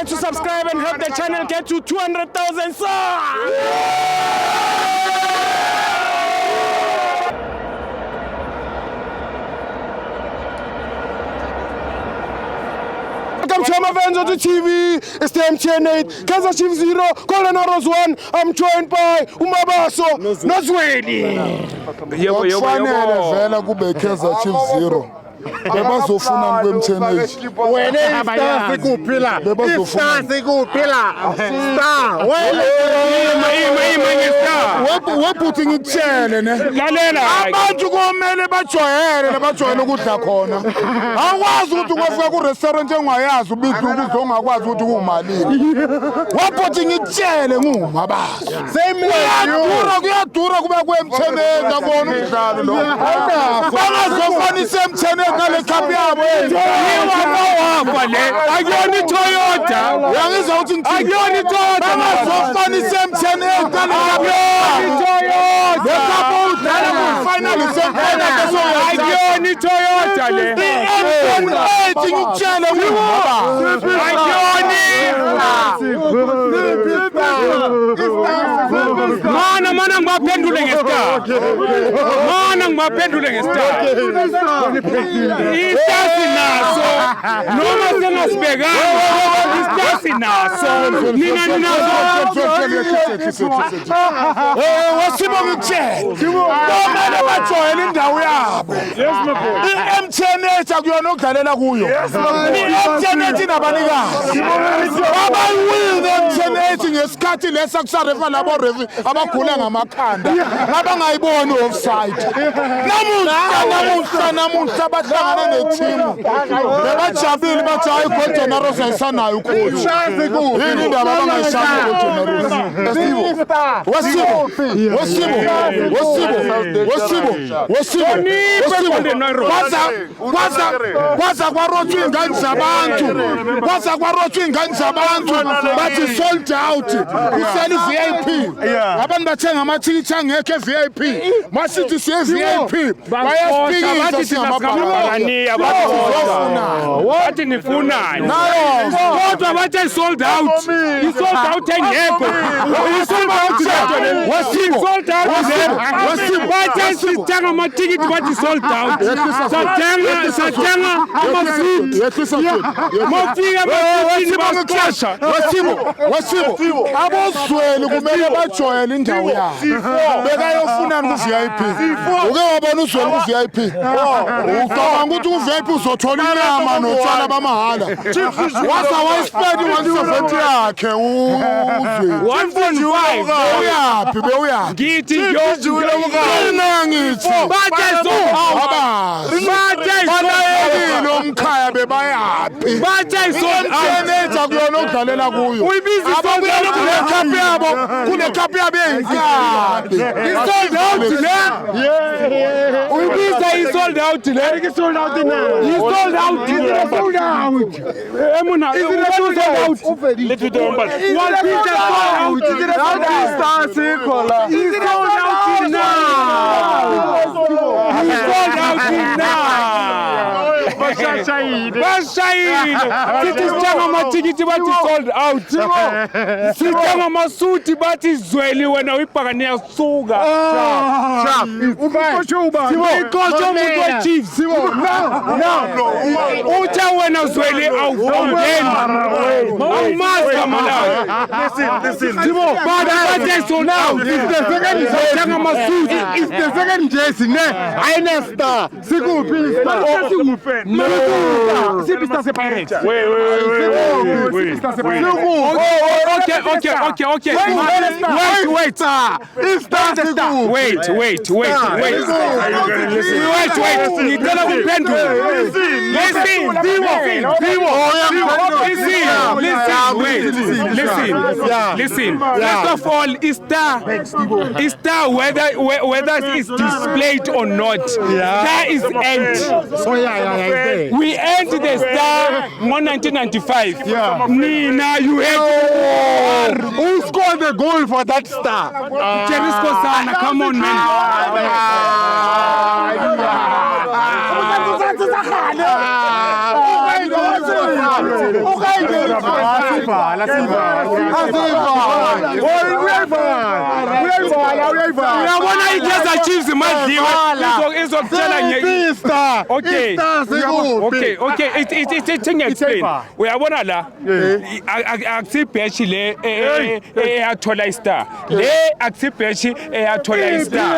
to subscribe and help the channel get to 200,000 subs. Welcome to my fans on the TV. It's the MTN 8, Kaizer Chiefs 0, Golden Arrows 1. I'm joined by Umabaso Nozweni. Kufanele vela kube Kaizer Chiefs 0. Bebazofuna kweMTN 8. Wena istar sikuphila. Istar sikuphila. Star. Wena webuthi ngikutshele ne. Lalela abantu komele bajoyele ukudla khona. Awukwazi ukuthi ungafika ku restaurant engayazi ubithi ukudla ongakwazi ukuthi kumalini. Webuthi ngikutshele ngumabaso. Kuyadura kuba kweMTN 8 akona umdlalo lo. Bangazofanisa eMTN 8 ngale cup yabo. Akuyona iToyota. Uyangizwa ukuthi ngithini? Akuyona iToyota. Bangazofanisa eMTN 8 ngale cup yabo. Final akuyona iToyota le. Ngitshele Mana ngibaphendule ngestar. Istar sinaso. Noma sengasibekanga. Istar sinaso. Nina wasibo ngitshele. Bomele bajoyele indawo yabo. iMTN 8 akuyona okudlalela kuyo. iMTN 8 inabanikazi. Abayiwina iMTN 8 ngesikhathi lesa kusarefa labo refi abagula ngamakhanda. Abangayiboni offside. Namuhla bahlangana neteam. Bebajabile bathi hayi Golden Arrows ayisanayo coach. Yini indaba abangayishaya Golden Arrows? Kwaza kwarotshwa ingane zabantu bathi sold out kuseli VIP. Abantu bathenga amathikithi angekho eVIP. Masithi siye VIP bayasipikisa singamabhalani wathi nifunani kodwa bathi sold out. Sold out engekho. Sold out bathi sithenga amathikithi bathi sold out. Sathenga amasuit. Wasibo abozweli kumele bajoyele indawo yabo. Bekayofunani ku-VIP. Uke wabona uzweli ku-VIP. Ucabanga ukuthi ku-VIP uzothola inyama notshwala bamahala. Waza wayispend 170 yakhe uzwe. 145 bewuyaphi. Ngithi ngithi nomkhaya bebayaphi. Akuyona okudlalela kuyo. Kule cup yabo eyinkabi. Sold out le. Uyibiza isold out le. Sold out na. Sold out. Emuna sold out. Lethu domba. One piece sold out. Star sikhola. Sold out now. Sold out now. Bashayile. Sithi sithenga amathikithi bathi sold out. Sithenga amasuti bathi zweli wena uyibhakane yasuka. Ukosho umuntu weChiefs. Uthe wena zweli awuvongeni. Awumazi kamalayo. Listen. Bathi sold out. Sithenga amasuti. It's the second jersey ne. Ayina star. Sikuphi star? Sipista se Pirates. Wait. Okay. Wait. Ngicela kuphendula. Listen. First of all, Star whether it's displayed or not. Star is end. We end the Star in 1995. Nina, you hate. Who scored the goal for that Star? Jerisco Sana, come on, man. uyabona i-Kaizer Chiefs madliwe izokutshela okay ithi ngi-explain uyabona la akusibheshi le eyathola istar le akusibheshi eyathola istar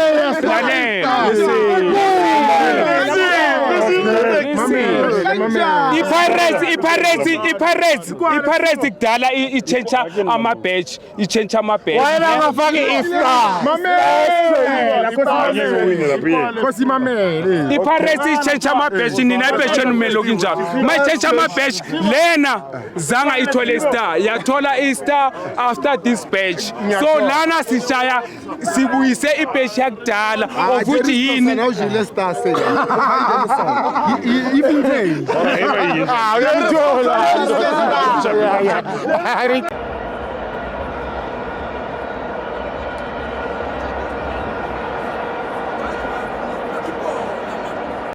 i-Pirates kudala i-change ama-badge wena ngafaki istar i-Pirates i-change ama-badge nina ibheshi enumelo kinjalo ma-change ama-badge lena zanga ithole istar yathola istar after this badge so lana sishaya sibuyise ibheshi yakudala ofuthi yini uyamthola